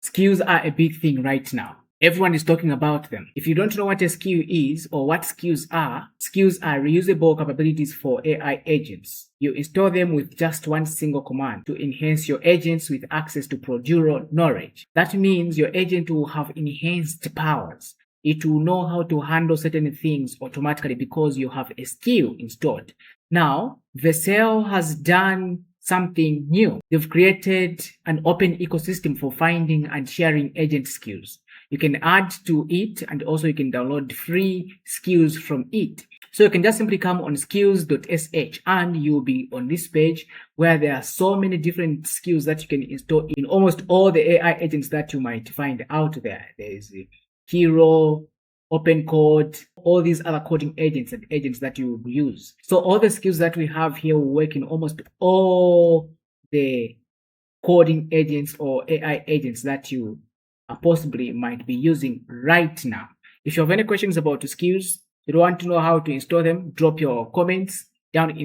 Skills are a big thing right now. Everyone is talking about them. If you don't know what a skill is or what skills are reusable capabilities for AI agents. You install them with just one single command to enhance your agents with access to procedural knowledge. That means your agent will have enhanced powers. It will know how to handle certain things automatically because you have a skill installed. Now, Vercel has done something new. They've created an open ecosystem for finding and sharing agent skills. You can add to it, and also you can download free skills from it. So you can just simply come on Skills.sh and you'll be on this page where there are so many different skills that you can install in almost all the AI agents that you might find out there. There is Hero, Open Code, all these other coding agents and agents that you use. So all the skills that we have here will work in almost all the coding agents or AI agents that you possibly might be using right now. If you have any questions about the skills, you don't want to know how to install them, drop your comments down in the